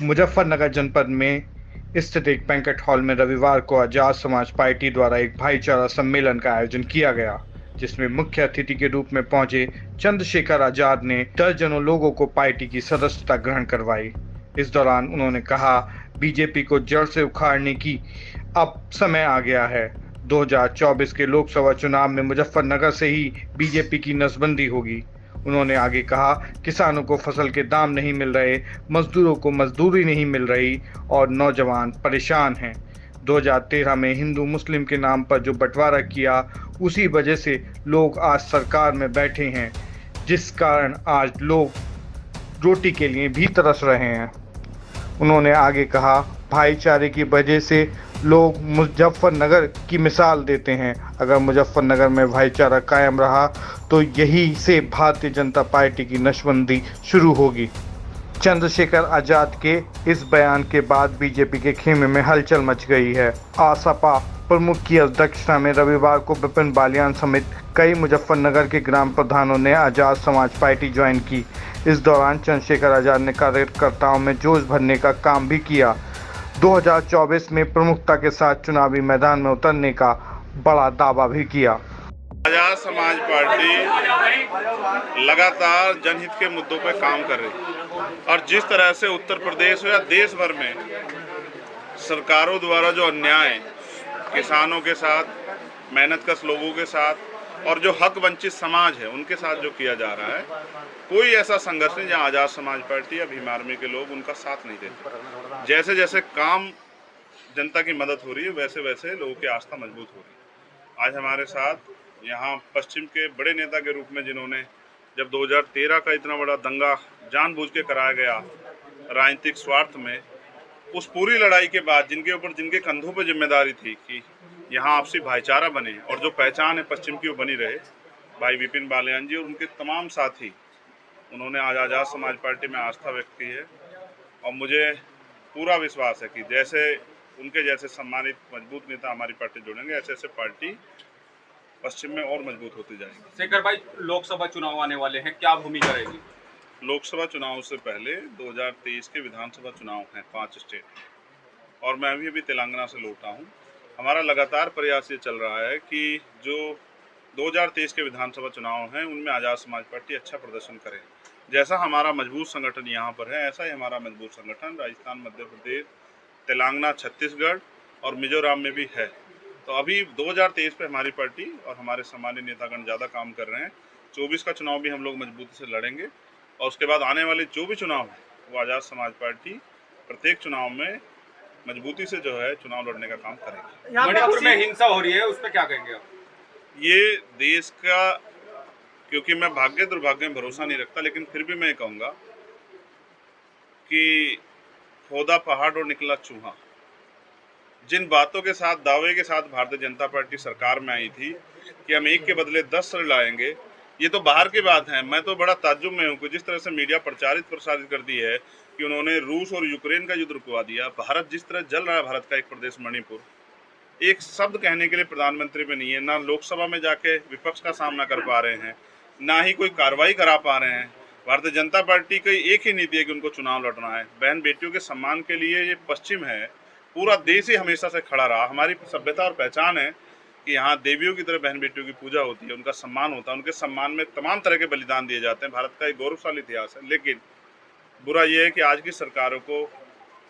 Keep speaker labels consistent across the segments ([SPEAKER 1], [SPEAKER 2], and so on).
[SPEAKER 1] मुजफ्फरनगर जनपद में स्थित एक बैंक्वेट हॉल में रविवार को आजाद समाज पार्टी द्वारा एक भाईचारा सम्मेलन का आयोजन किया गया, जिसमें मुख्य अतिथि के रूप में पहुंचे चंद्रशेखर आजाद ने दर्जनों लोगों को पार्टी की सदस्यता ग्रहण करवाई। इस दौरान उन्होंने कहा, बीजेपी को जड़ से उखाड़ने की अब समय आ गया है। 2024 के लोकसभा चुनाव में मुजफ्फरनगर से ही बीजेपी की नसबंदी होगी। उन्होंने आगे कहा, किसानों को फसल के दाम नहीं मिल रहे, मजदूरों को मजदूरी नहीं मिल रही और नौजवान परेशान हैं। 2013 में हिंदू मुस्लिम के नाम पर जो बंटवारा किया, उसी वजह से लोग आज सरकार में बैठे हैं, जिस कारण आज लोग रोटी के लिए भी तरस रहे हैं। उन्होंने आगे कहा, भाईचारे की वजह से लोग मुजफ्फरनगर की मिसाल देते हैं। अगर मुजफ्फरनगर में भाईचारा कायम रहा तो यही से भारतीय जनता पार्टी की नसबंदी शुरू होगी। चंद्रशेखर आजाद के इस बयान के बाद बीजेपी के खेमे में हलचल मच गई है। आसपा प्रमुख की अध्यक्षता में रविवार को विपिन बालियान समेत कई मुजफ्फरनगर के ग्राम प्रधानों ने आजाद समाज पार्टी ज्वाइन की। इस दौरान चंद्रशेखर आजाद ने कार्यकर्ताओं में जोश भरने का काम भी किया। 2024 में प्रमुखता के साथ चुनावी मैदान में उतरने का बड़ा दावा भी किया।
[SPEAKER 2] आजाद समाज पार्टी लगातार जनहित के मुद्दों पर काम कर रही है और जिस तरह से उत्तर प्रदेश या देश भर में सरकारों द्वारा जो अन्याय किसानों के साथ, मेहनतकश लोगों के साथ और जो हक वंचित समाज है उनके साथ जो किया जा रहा है, कोई ऐसा संघर्ष नहीं जहां आजाद समाज पार्टी या भीम आर्मी के लोग उनका साथ नहीं देते। जैसे जैसे काम जनता की मदद हो रही है, वैसे वैसे लोगों की आस्था मजबूत हो रही है। आज हमारे साथ यहाँ पश्चिम के बड़े नेता के रूप में, जिन्होंने जब 2013 का इतना बड़ा दंगा जानबूझ के कराया गया राजनीतिक स्वार्थ में, उस पूरी लड़ाई के बाद जिनके ऊपर, जिनके कंधों पर जिम्मेदारी थी कि यहाँ आपसी भाईचारा बने और जो पहचान है पश्चिम की वो बनी रहे, भाई विपिन बालियान जी और उनके तमाम साथी, उन्होंने आज आजाद समाज पार्टी में आस्था व्यक्त की है। और मुझे पूरा विश्वास है कि जैसे उनके जैसे सम्मानित मजबूत नेता हमारी पार्टी जुड़ेंगे, ऐसे ऐसे पार्टी पश्चिम में और मजबूत होती जाएगी।
[SPEAKER 3] शेखर भाई, लोकसभा चुनाव आने वाले हैं, क्या भूमिका रहेगी?
[SPEAKER 2] लोकसभा चुनाव से पहले 2023 के विधानसभा चुनाव हैं 5 स्टेट, और मैं अभी तेलंगाना से लौटा हूं। हमारा लगातार प्रयास ये चल रहा है कि जो 2023 के विधानसभा चुनाव हैं उनमें आज़ाद समाज पार्टी अच्छा प्रदर्शन करे। जैसा हमारा मजबूत संगठन यहाँ पर है, ऐसा ही हमारा मजबूत संगठन राजस्थान, मध्य प्रदेश, तेलंगाना, छत्तीसगढ़ और मिजोरम में भी है। तो अभी 2023 पे हमारी पार्टी और हमारे सामान्य नेतागण ज़्यादा काम कर रहे हैं। 24 का चुनाव भी हम लोग मजबूती से लड़ेंगे और उसके बाद आने वाले जो भी चुनाव है वो आज़ाद समाज पार्टी प्रत्येक चुनाव में मजबूती से जो है चुनाव लड़ने का काम करेगी।
[SPEAKER 3] मणिपुर में हिंसा हो रही है, उस पर क्या कहेंगे आप?
[SPEAKER 2] ये देश का, क्योंकि मैं भाग्य दुर्भाग्य में भरोसा नहीं रखता, लेकिन फिर भी मैं कहूँगा कि खोदा पहाड़ और निकला चूहा। जिन बातों के साथ, दावे के साथ भारतीय जनता पार्टी सरकार में आई थी कि हम एक के बदले 10 सर लाएंगे, ये तो बाहर की बात है। मैं तो बड़ा ताज्जुब में हूँ कि जिस तरह से मीडिया प्रसारित कर दी है कि उन्होंने रूस और यूक्रेन का युद्ध रुकवा दिया। भारत जिस तरह जल रहा है, भारत का एक प्रदेश मणिपुर, एक शब्द कहने के लिए प्रधानमंत्री में नहीं है, ना लोकसभा में जाके विपक्ष का सामना कर पा रहे हैं, ना ही कोई कार्रवाई करा पा रहे हैं। भारतीय जनता पार्टी की एक ही नीति है कि उनको चुनाव लड़ना है। बहन बेटियों के सम्मान के लिए ये पश्चिम है, पूरा देश ही हमेशा से खड़ा रहा। हमारी सभ्यता और पहचान है कि यहाँ देवियों की तरह बहन बेटियों की पूजा होती है, उनका सम्मान होता है, उनके सम्मान में तमाम तरह के बलिदान दिए जाते हैं। भारत का एक गौरवशाली इतिहास है। लेकिन बुरा यह है कि आज की सरकारों को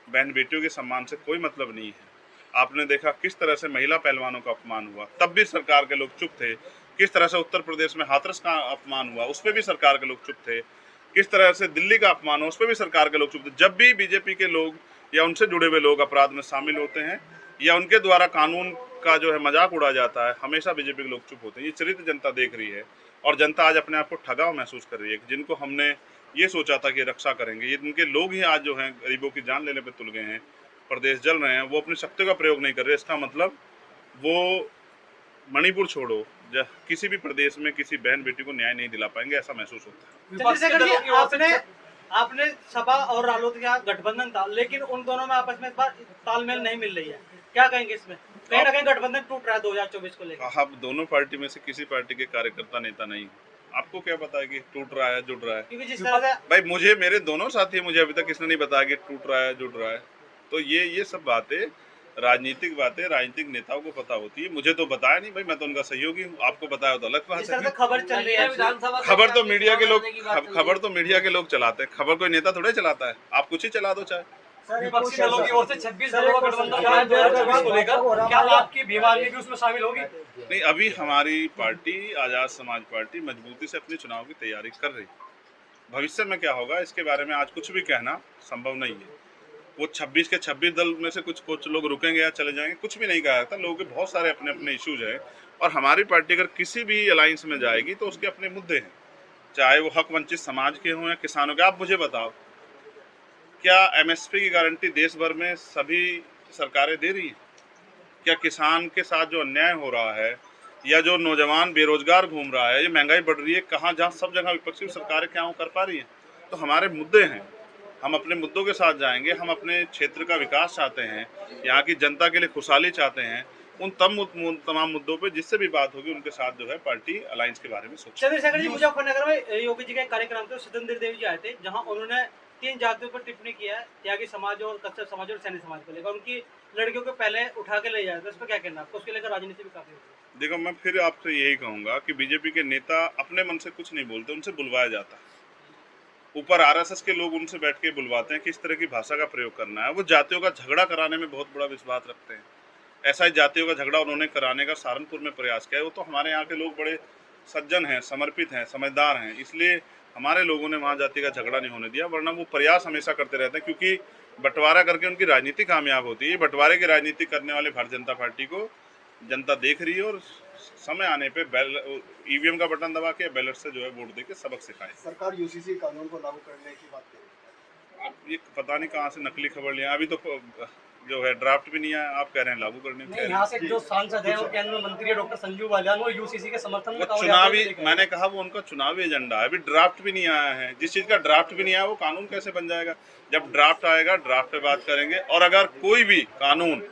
[SPEAKER 2] बहन बेटियों के सम्मान से कोई मतलब नहीं है। आपने देखा किस तरह से महिला पहलवानों का अपमान हुआ, तब भी सरकार के लोग चुप थे। किस तरह से उत्तर प्रदेश में हाथरस का अपमान हुआ, उस पर भी सरकार के लोग चुप थे। किस तरह से दिल्ली का अपमान हुआ, उस पर भी सरकार के लोग चुप थे। जब भी बीजेपी के लोग या उनसे जुड़े हुए लोग अपराध में शामिल होते हैं या उनके द्वारा कानून का जो है मजाक उड़ा जाता है, हमेशा बीजेपी के लोग चुप होते हैं। ये चरित्र जनता देख रही है और जनता आज अपने आप को ठगा हुआ महसूस कर रही है। जिनको हमने ये सोचा था कि रक्षा करेंगे, ये उनके लोग ही आज जो हैं गरीबों की जान लेने पर तुल गए हैं, प्रदेश जल रहे हैं, वो अपनी शक्ति का प्रयोग नहीं कर रहे। इसका मतलब वो मणिपुर छोड़ो, किसी भी प्रदेश में किसी बहन बेटी को न्याय नहीं दिला पाएंगे, ऐसा महसूस होता है।
[SPEAKER 4] आपने सपा और रालोद का गठबंधन था, लेकिन उन दोनों में आपस में इस बार तालमेल नहीं मिल रही है, क्या कहेंगे इसमें? कहीं ना कहीं गठबंधन टूट रहा है 2024 को लेकर।
[SPEAKER 2] आप दोनों पार्टी में से किसी पार्टी के कार्यकर्ता नेता नहीं, आपको क्या पता है कि टूट रहा है जुड़ रहा है?
[SPEAKER 4] क्योंकि जिस तरह से
[SPEAKER 2] भाई मुझे मेरे दोनों साथी हैं, मुझे अभी तक किसने नहीं बताया कि टूट रहा है जुड़ रहा है। तो ये सब बातें राजनीतिक बातें राजनीतिक नेताओं को पता होती है, मुझे तो बताया नहीं भाई, मैं तो उनका सहयोगी हूँ, आपको बताया तो अलग बात
[SPEAKER 4] जिस तरह से
[SPEAKER 2] है।
[SPEAKER 4] खबर चल रही है
[SPEAKER 2] खबर तो मीडिया के लोग चलाते हैं, खबर कोई नेता थोड़े चलाता है, आप कुछ ही चला दो चाहे।
[SPEAKER 3] विपक्षी दलों की ओर से 26 दलों का गठबंधन बना है 2024 को लेकर, क्या आपकी बीमारी भी उसमें शामिल होगी?
[SPEAKER 2] नहीं, अभी हमारी पार्टी आजाद समाज पार्टी मजबूती से अपने चुनाव की तैयारी कर रही है। भविष्य में क्या होगा इसके बारे में आज कुछ भी कहना संभव नहीं है। वो 26 के 26 दल में से कुछ लोग रुकेंगे या चले जाएंगे, कुछ भी नहीं कहा जाता। लोगों के बहुत सारे अपने अपने इश्यूज हैं और हमारी पार्टी अगर किसी भी अलायंस में जाएगी तो उसके अपने मुद्दे हैं, चाहे वो हक वंचित समाज के हों या किसानों के। आप मुझे बताओ, क्या एमएसपी की गारंटी देश भर में सभी सरकारें दे रही हैं? क्या किसान के साथ जो अन्याय हो रहा है या जो नौजवान बेरोजगार घूम रहा है, ये महंगाई बढ़ रही है, कहाँ जहाँ सब जगह विपक्षी सरकारें क्या वो कर पा रही हैं? तो हमारे मुद्दे हैं, हम अपने मुद्दों के साथ जाएंगे। हम अपने क्षेत्र का विकास चाहते हैं, यहाँ की जनता के लिए खुशहाली चाहते हैं। उन तमाम मुद्दों पे जिससे भी बात होगी उनके साथ जो है पार्टी अलायंस के बारे में सोचेगी।
[SPEAKER 4] चंद्रशेखर जी, मुजफ्फरनगर में योगी जी का एक कार्यक्रम था, सत्येंद्र देव जी आए थे, जहां उन्होंने 3 जातियों पर टिप्पणी किया है, त्यागी समाज और कश्यप समाज और सैनी समाज को लेकर। उनकी लड़कियों को पहले उठा के ले जाया था, उस पर क्या कहना आपको? उसके लेकर राजनीति भी काफी होती है।
[SPEAKER 2] देखो, मैं फिर आपसे यही कहूंगा कि बीजेपी के नेता अपने मन से कुछ नहीं बोलते, उनसे बुलवाया जाता है। ऊपर आरएसएस के लोग उनसे बैठ के बुलवाते हैं कि इस तरह की भाषा का प्रयोग करना है। वो जातियों का झगड़ा कराने में बहुत बड़ा विश्वास रखते हैं। ऐसा ही जातियों का झगड़ा उन्होंने कराने का सहारनपुर में प्रयास किया है। वो तो हमारे यहाँ के लोग बड़े सज्जन हैं, समर्पित हैं, समझदार हैं, इसलिए हमारे लोगों ने वहाँ जाति का झगड़ा नहीं होने दिया। वरना वो प्रयास हमेशा करते रहते हैं, क्योंकि बंटवारा करके उनकी राजनीति कामयाब होती है। बंटवारे की राजनीति करने वाले भारतीय जनता पार्टी को जनता देख रही है और समय आने पे ईवीएम का बटन दबा के बैलेट से जो है वोट दे के सबक सिखाए।
[SPEAKER 5] सरकार यूसीसी कानून को लागू करने की बात कर रही है।
[SPEAKER 2] अब ये पता नहीं कहाँ से नकली खबर लिया, अभी तो जो है ड्राफ्ट भी नहीं आया, आप कह रहे हैं लागू करने के।
[SPEAKER 6] यहाँ से जो सांसद है और केंद्र मंत्री है डॉक्टर संजीव बालियान, वो यूसीसी के समर्थन में
[SPEAKER 2] चुनावी, मैंने कहा वो उनका चुनावी एजेंडा है। अभी ड्राफ्ट भी नहीं आया है। जिस चीज का ड्राफ्ट भी नहीं आया वो कानून कैसे बन जाएगा? जब ड्राफ्ट आएगा ड्राफ्ट पे बात करेंगे। और अगर कोई भी कानून,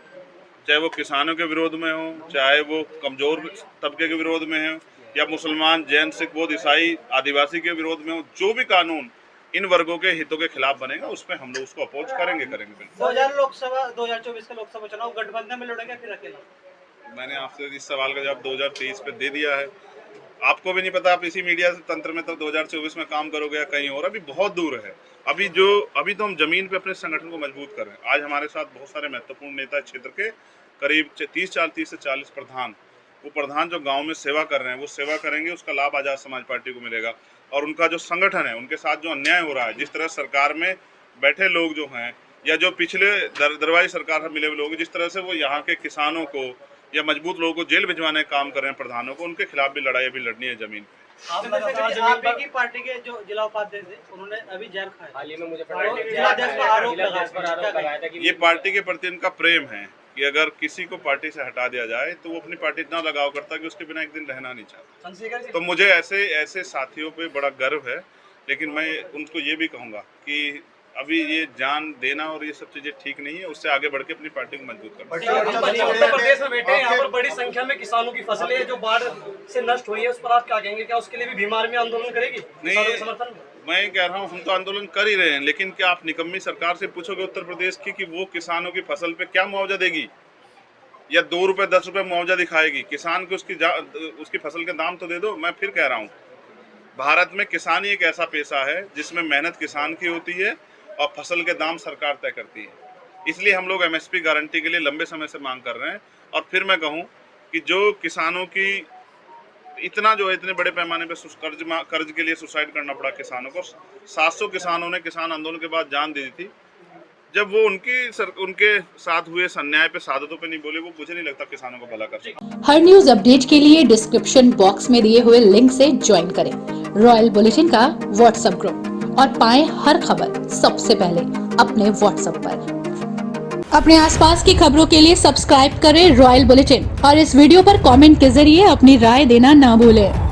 [SPEAKER 2] चाहे वो किसानों के विरोध में हो, चाहे वो कमजोर तबके के विरोध में हो, या मुसलमान, जैन, सिख, बौद्ध, ईसाई, आदिवासी के विरोध में हो, जो भी कानून इन वर्गों के हितों के खिलाफ बनेगा उसमें हम लोग उसको अपोज करेंगे बिल्कुल।
[SPEAKER 4] 2024 का लोकसभा चुनाव गठबंधन में लड़ेंगे फिर अकेला?
[SPEAKER 2] मैंने आपसे इस सवाल का जवाब 2023 पे दे दिया है। आपको भी नहीं पता, आप इसी मीडिया से तंत्र में तब 2024 में काम करोगे या कहीं और, अभी बहुत दूर है। अभी तो हम जमीन पे अपने संगठन को मजबूत कर रहे हैं। आज हमारे साथ बहुत सारे महत्वपूर्ण नेता क्षेत्र के, करीब 30 से 40 प्रधान, वो प्रधान जो गांव में सेवा कर रहे हैं वो सेवा करेंगे, उसका लाभ आजाद समाज पार्टी को मिलेगा। और उनका जो संगठन है, उनके साथ जो अन्याय हो रहा है, जिस तरह सरकार में बैठे लोग जो हैं या जो पिछले दरबारी सरकार में मिले हुए लोग, जिस तरह से वो यहाँ के किसानों को या मजबूत लोगों को जेल भिजवाने का काम कर रहे हैं प्रधानों को, उनके खिलाफ भी लड़ाई अभी लड़नी है जमीन पे।
[SPEAKER 4] आपकी पार्टी के जो जिला उपाध्यक्ष थे उन्होंने अभी जहर खाया,
[SPEAKER 6] हाल ही में मुझे
[SPEAKER 4] जिलाध्यक्ष पर आरोप लगाया था।
[SPEAKER 2] ये पार्टी के प्रति इनका प्रेम है कि अगर किसी को पार्टी से हटा दिया जाए तो वो अपनी पार्टी इतना लगाव करता है कि उसके बिना एक दिन रहना नहीं चाहता। तो मुझे ऐसे साथियों पे बड़ा गर्व है। लेकिन मैं उनको ये भी कहूँगा कि अभी ये जान देना और ये सब चीजें ठीक नहीं है, उससे आगे बढ़ के अपनी पार्टी को मजबूत करना।
[SPEAKER 6] उत्तर प्रदेश में बैठे हैं, यहाँ पर बड़ी संख्या में किसानों की फसलें जो बाढ़ से नष्ट हुई है, उस पर आप क्या कहेंगे? क्या उसके लिए भी बीमार में आंदोलन करेगी किसानों के समर्थन में?
[SPEAKER 2] मैं कह रहा हूँ हम तो आंदोलन कर ही रहे हैं, लेकिन क्या आप निकम्मी सरकार से पूछोगे उत्तर प्रदेश की कि वो किसानों की फसल पे क्या मुआवजा देगी या 2 रुपए 10 रुपए मुआवजा दिखाएगी? किसान को उसकी फसल के दाम तो दे दो। मैं फिर कह रहा हूँ, भारत में किसान ही एक ऐसा पेशा है जिसमें मेहनत किसान की होती है और फसल के दाम सरकार तय करती है। इसलिए हम लोग एमएसपी गारंटी के लिए लंबे समय से मांग कर रहे हैं। और फिर मैं कहूं कि जो किसानों की इतने बड़े पैमाने पे कर्ज के लिए सुसाइड करना पड़ा किसानों को, 700 किसानों ने किसान आंदोलन के बाद जान दे दी थी। जब वो उनके साथ हुए अन्याय पे सादतों पे नहीं बोले, वो मुझे नहीं लगता किसानों को भला कर सकते।
[SPEAKER 7] हर न्यूज अपडेट के लिए डिस्क्रिप्शन बॉक्स में दिए हुए लिंक से ज्वाइन करें रॉयल बुलेटिन का व्हाट्सएप ग्रुप और पाएं हर खबर सबसे पहले अपने व्हाट्सएप पर। अपने आसपास की खबरों के लिए सब्सक्राइब करें रॉयल बुलेटिन और इस वीडियो पर कमेंट के जरिए अपनी राय देना ना भूलें।